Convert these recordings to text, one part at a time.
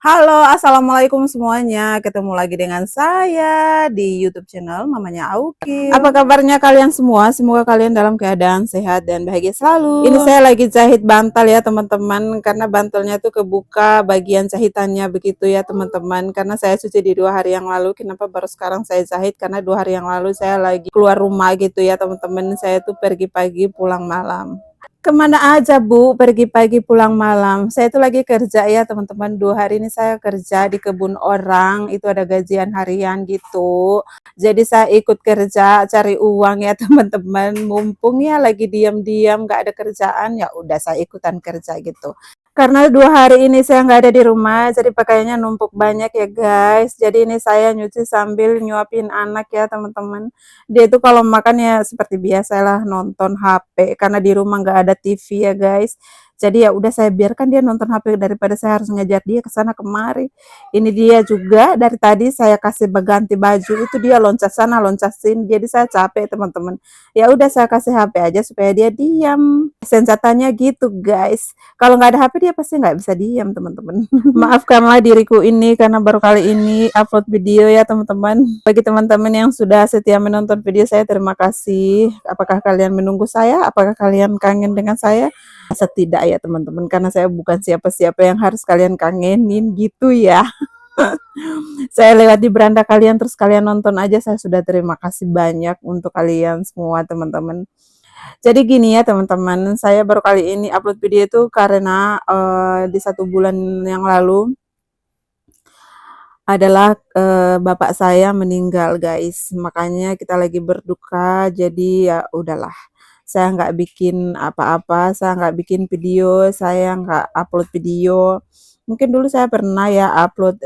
Halo, assalamualaikum semuanya. Ketemu lagi dengan saya di YouTube channel Mamanya Auki. Apa kabarnya kalian semua? Semoga kalian dalam keadaan sehat dan bahagia selalu. Ini saya lagi jahit bantal ya teman-teman, karena bantalnya tuh kebuka bagian jahitannya begitu ya teman-teman. Karena saya cuci di 2 hari yang lalu. Kenapa baru sekarang saya jahit? Karena 2 hari yang lalu saya lagi keluar rumah gitu ya teman-teman. Saya tuh pergi pagi pulang malam. Kemana aja Bu, pergi pagi pulang malam? Saya itu lagi kerja ya teman-teman, 2 hari ini saya kerja di kebun orang, itu ada gajian harian gitu. Jadi saya ikut kerja, cari uang ya teman-teman, mumpung ya lagi diam-diam gak ada kerjaan, ya udah saya ikutan kerja gitu. Karena 2 hari ini saya nggak ada di rumah, jadi pakaiannya numpuk banyak ya guys. Jadi ini saya nyuci sambil nyuapin anak ya teman-teman. Dia itu kalau makan ya seperti biasalah nonton HP, karena di rumah nggak ada TV ya guys. Jadi ya udah saya biarkan dia nonton HP daripada saya harus ngajar dia ke sana kemari. Ini dia juga dari tadi saya kasih ganti baju, itu dia loncat sana loncat sini. Jadi saya capek teman-teman. Ya udah saya kasih HP aja supaya dia diam. Senjatanya gitu guys. Kalau nggak ada HP dia pasti nggak bisa diam teman-teman. Maafkanlah diriku ini karena baru kali ini upload video ya teman-teman. Bagi teman-teman yang sudah setia menonton video saya, terima kasih. Apakah kalian menunggu saya? Apakah kalian kangen dengan saya? Masa tidak ya teman-teman, karena saya bukan siapa-siapa yang harus kalian kangenin gitu ya. Saya lewat di beranda kalian terus kalian nonton aja, saya sudah terima kasih banyak untuk kalian semua teman-teman. Jadi gini ya teman-teman, saya baru kali ini upload video itu karena di 1 bulan yang lalu adalah bapak saya meninggal guys, makanya kita lagi berduka. Jadi ya udahlah, saya nggak bikin apa-apa, saya nggak bikin video, saya nggak upload video. Mungkin dulu saya pernah ya upload,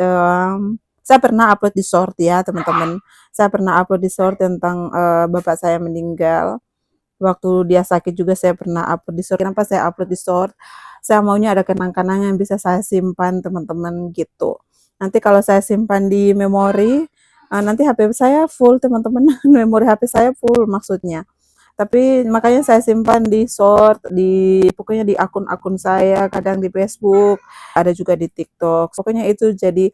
saya pernah upload di short ya teman-teman. Saya pernah upload di short tentang bapak saya meninggal. Waktu dia sakit juga saya pernah upload di short. Kenapa saya upload di short? Saya maunya ada kenang-kenangan yang bisa saya simpan teman-teman gitu. Nanti kalau saya simpan di memori, nanti HP saya full teman-teman, memori HP saya full maksudnya. Tapi makanya saya simpan di short, di pokoknya di akun-akun saya, kadang di Facebook, ada juga di TikTok. Pokoknya itu jadi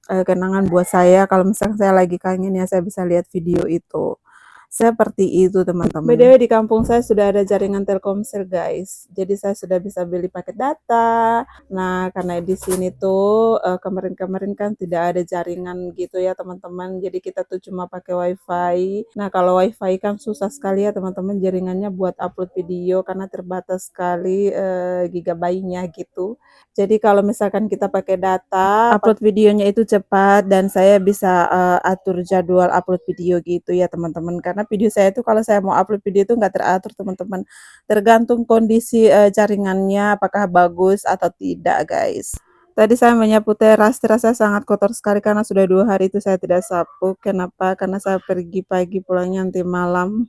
kenangan buat saya, kalau misalnya saya lagi kangen ya saya bisa lihat video itu. Seperti itu teman-teman. BTW di kampung saya sudah ada jaringan Telkomsel guys. Jadi saya sudah bisa beli paket data. Nah, karena di sini tuh kemarin-kemarin kan tidak ada jaringan gitu ya teman-teman. Jadi kita tuh cuma pakai WiFi. Nah, kalau WiFi kan susah sekali ya teman-teman jaringannya buat upload video karena terbatas sekali gigabyte-nya gitu. Jadi kalau misalkan kita pakai data, upload videonya itu cepat dan saya bisa atur jadwal upload video gitu ya teman-teman. Karena video saya itu kalau saya mau upload video itu nggak teratur teman-teman. Tergantung kondisi jaringannya apakah bagus atau tidak guys. Tadi saya menyapu teras, terasa sangat kotor sekali karena sudah 2 hari itu saya tidak sapu. Kenapa? Karena saya pergi pagi pulangnya nanti malam.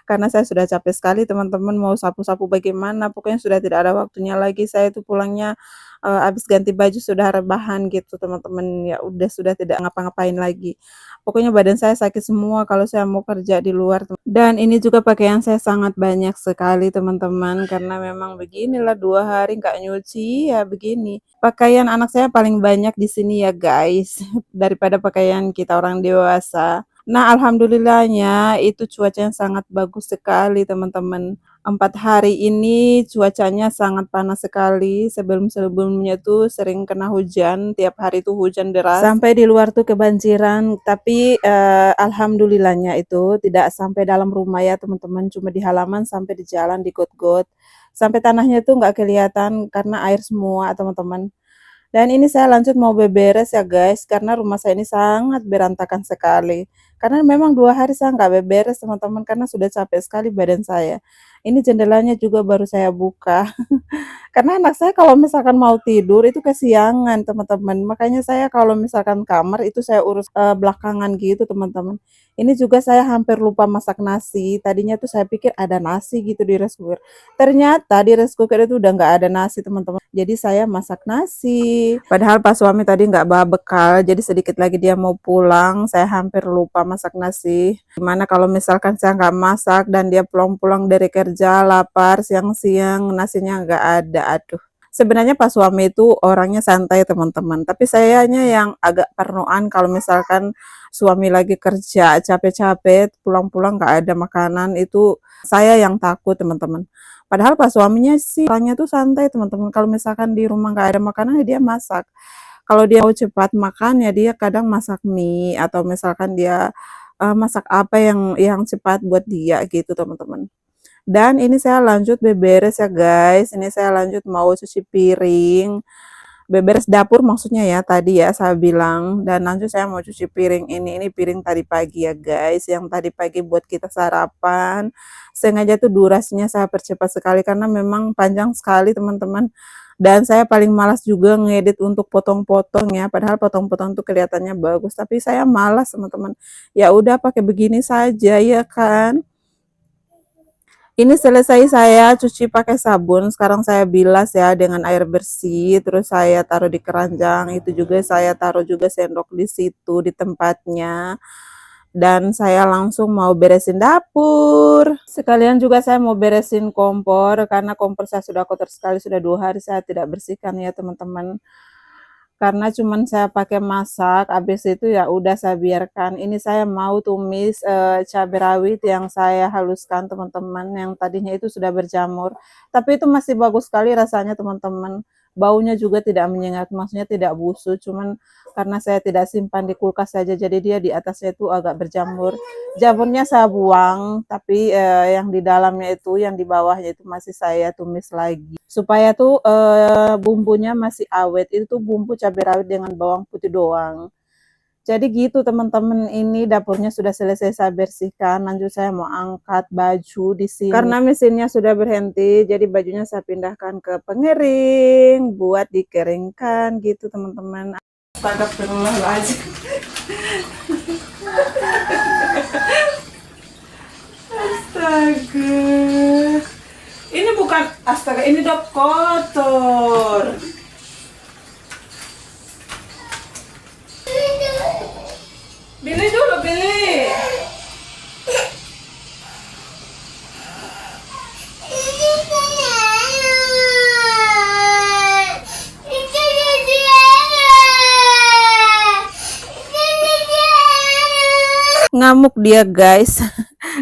Karena saya sudah capek sekali teman-teman, mau sapu-sapu bagaimana, pokoknya sudah tidak ada waktunya lagi. Saya itu pulangnya habis ganti baju sudah rebahan gitu teman-teman, ya udah sudah tidak ngapa-ngapain lagi. Pokoknya badan saya sakit semua kalau saya mau kerja di luar. Dan ini juga pakaian saya sangat banyak sekali teman-teman, karena memang beginilah 2 hari nggak nyuci ya begini. Pakaian anak saya paling banyak di sini ya guys, daripada pakaian kita orang dewasa. Nah, alhamdulillahnya itu cuacanya sangat bagus sekali teman-teman. 4 hari ini cuacanya sangat panas sekali. Sebelum-sebelumnya tuh sering kena hujan, tiap hari tuh hujan deras. Sampai di luar tuh kebanjiran, tapi alhamdulillahnya itu tidak sampai dalam rumah ya teman-teman, cuma di halaman sampai di jalan di got-got. Sampai tanahnya tuh nggak kelihatan karena air semua teman-teman. Dan ini saya lanjut mau beberes ya guys, karena rumah saya ini sangat berantakan sekali. Karena memang 2 hari saya nggak beberes teman-teman, karena sudah capek sekali badan saya. Ini jendelanya juga baru saya buka. Karena anak saya kalau misalkan mau tidur itu kesiangan teman-teman. Makanya saya kalau misalkan kamar itu saya urus belakangan gitu teman-teman. Ini juga saya hampir lupa masak nasi. Tadinya tuh saya pikir ada nasi gitu di rice cooker. Ternyata di rice cooker itu udah nggak ada nasi teman-teman. Jadi saya masak nasi. Padahal pas suami tadi nggak bawa bekal. Jadi sedikit lagi dia mau pulang. Saya hampir lupa masak nasi. Gimana kalau misalkan saya nggak masak dan dia pulang-pulang dari kerja lapar siang-siang nasinya nggak ada. Aduh. Sebenarnya Pak suami itu orangnya santai teman-teman, tapi sayanya yang agak parnoan kalau misalkan suami lagi kerja capek-capek, pulang-pulang nggak ada makanan, itu saya yang takut teman-teman. Padahal Pak suaminya sih orangnya tuh santai teman-teman, kalau misalkan di rumah nggak ada makanan ya dia masak. Kalau dia mau cepat makan ya dia kadang masak mie atau misalkan dia masak apa yang cepat buat dia gitu teman-teman. Dan ini saya lanjut beberes ya guys, ini saya lanjut mau cuci piring, beberes dapur maksudnya ya tadi ya saya bilang, dan lanjut saya mau cuci piring ini piring tadi pagi ya guys, yang tadi pagi buat kita sarapan. Sengaja tuh durasinya saya percepat sekali karena memang panjang sekali teman-teman. Dan saya paling malas juga ngedit untuk potong-potong ya, padahal potong-potong tuh kelihatannya bagus, tapi saya malas teman-teman. Ya udah pakai begini saja ya kan. Ini selesai saya cuci pakai sabun, sekarang saya bilas ya dengan air bersih, terus saya taruh di keranjang, itu juga saya taruh juga sendok di situ, di tempatnya. Dan saya langsung mau beresin dapur. Sekalian juga saya mau beresin kompor, karena kompor saya sudah kotor sekali, sudah 2 hari saya tidak bersihkan ya teman-teman. Karena cuman saya pakai masak, habis itu ya udah saya biarkan. Ini saya mau tumis, cabai rawit yang saya haluskan teman-teman, yang tadinya itu sudah berjamur. Tapi itu masih bagus sekali rasanya teman-teman. Baunya juga tidak menyengat, maksudnya tidak busuk, cuman karena saya tidak simpan di kulkas saja, jadi dia di atasnya itu agak berjamur. Jamurnya saya buang, tapi, yang di dalamnya itu, yang di bawahnya itu masih saya tumis lagi. Supaya tuh, bumbunya masih awet, itu tuh bumbu cabai rawit dengan bawang putih doang. Jadi gitu teman-teman, ini dapurnya sudah selesai saya bersihkan, lanjut saya mau angkat baju di sini. Karena mesinnya sudah berhenti, jadi bajunya saya pindahkan ke pengering buat dikeringkan gitu teman-teman. Astagfirullahaladzim. Astaga. Ini bukan astaga, ini udah kotor. Bili dulu, Bili. Ngamuk dia guys.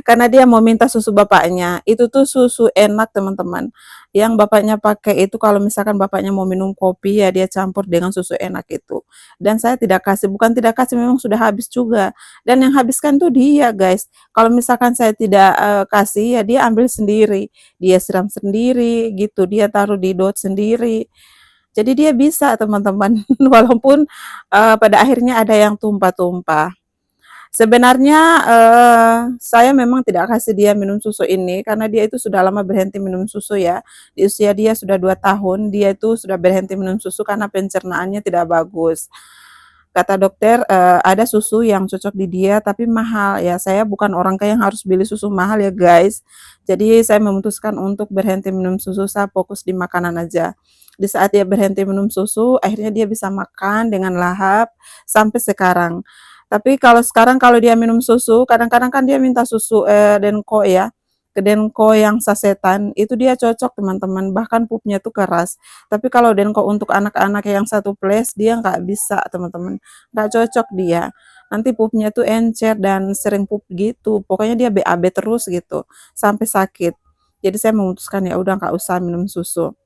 Karena dia mau minta susu bapaknya. Itu tuh susu enak teman-teman. Yang bapaknya pakai itu kalau misalkan bapaknya mau minum kopi ya dia campur dengan susu enak itu. Dan saya tidak kasih, bukan tidak kasih, memang sudah habis juga. Dan yang habiskan tuh dia guys. Kalau misalkan saya tidak kasih ya dia ambil sendiri. Dia siram sendiri gitu, dia taruh di dot sendiri. Jadi dia bisa teman-teman. Walaupun pada akhirnya ada yang tumpah-tumpah. Sebenarnya, saya memang tidak kasih dia minum susu ini, karena dia itu sudah lama berhenti minum susu ya. Di usia dia sudah 2 tahun, dia itu sudah berhenti minum susu karena pencernaannya tidak bagus. Kata dokter, ada susu yang cocok di dia tapi mahal, ya saya bukan orang kaya yang harus beli susu mahal ya guys. Jadi saya memutuskan untuk berhenti minum susu, saya fokus di makanan aja. Di saat dia berhenti minum susu, akhirnya dia bisa makan dengan lahap sampai sekarang. Tapi kalau sekarang kalau dia minum susu, kadang-kadang kan dia minta susu, Denko ya, ke Denko yang sasetan, itu dia cocok teman-teman, bahkan pupnya tuh keras. Tapi kalau Denko untuk anak-anak yang 1 flash, dia nggak bisa teman-teman, nggak cocok dia. Nanti pupnya tuh encer dan sering pup gitu, pokoknya dia BAB terus gitu, sampai sakit. Jadi saya memutuskan ya udah nggak usah minum susu.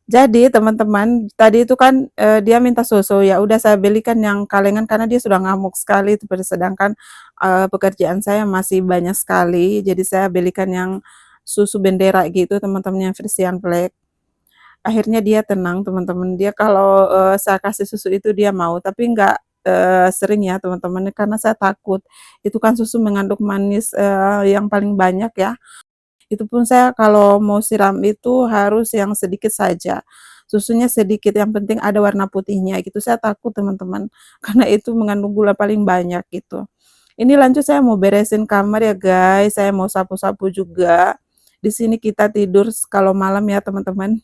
Jadi teman-teman, tadi itu kan, dia minta susu, ya udah saya belikan yang kalengan karena dia sudah ngamuk sekali itu, sedangkan, pekerjaan saya masih banyak sekali, jadi saya belikan yang susu bendera gitu teman-teman, yang Frisian Black. Akhirnya dia tenang teman-teman, dia kalau, saya kasih susu itu dia mau, tapi nggak, sering ya teman-teman, karena saya takut, itu kan susu mengandung manis, yang paling banyak ya. Itu pun saya kalau mau siram itu harus yang sedikit saja, susunya sedikit, yang penting ada warna putihnya gitu. Saya takut teman-teman, karena itu mengandung gula paling banyak gitu. Ini lanjut saya mau beresin kamar ya guys, saya mau sapu-sapu juga. Di sini kita tidur kalau malam ya teman-teman.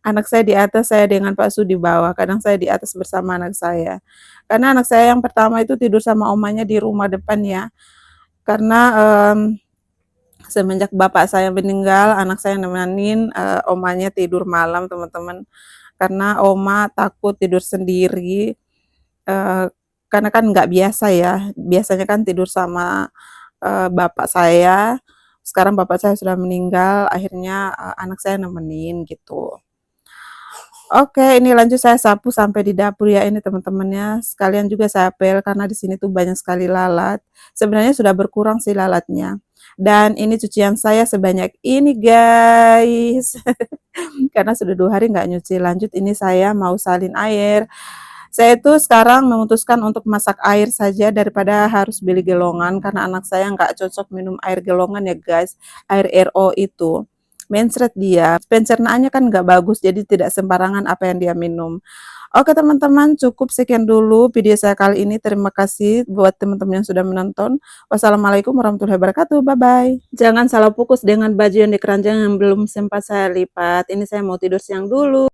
Anak saya di atas, saya dengan Pak Su di bawah, kadang saya di atas bersama anak saya. Karena anak saya yang pertama itu tidur sama omanya di rumah depan ya, karena, Semenjak bapak saya meninggal, anak saya nemenin, omanya tidur malam, teman-teman. Karena oma takut tidur sendiri, karena kan nggak biasa ya, biasanya kan tidur sama, bapak saya, sekarang bapak saya sudah meninggal, akhirnya, anak saya nemenin, gitu. Oke, ini lanjut saya sapu sampai di dapur ya ini teman-teman ya. Sekalian juga saya pel karena di sini tuh banyak sekali lalat. Sebenarnya sudah berkurang sih lalatnya. Dan ini cucian saya sebanyak ini guys. Karena sudah 2 hari nggak nyuci. Lanjut ini saya mau salin air. Saya itu sekarang memutuskan untuk masak air saja daripada harus beli gelongan karena anak saya nggak cocok minum air gelongan ya guys. Air RO itu mencret dia, pencernaannya kan nggak bagus, jadi tidak sembarangan apa yang dia minum. Oke teman-teman, cukup sekian dulu video saya kali ini. Terima kasih buat teman-teman yang sudah menonton. Wassalamualaikum warahmatullahi wabarakatuh. Bye-bye. Jangan salah fokus dengan baju yang di keranjang yang belum sempat saya lipat. Ini saya mau tidur siang dulu.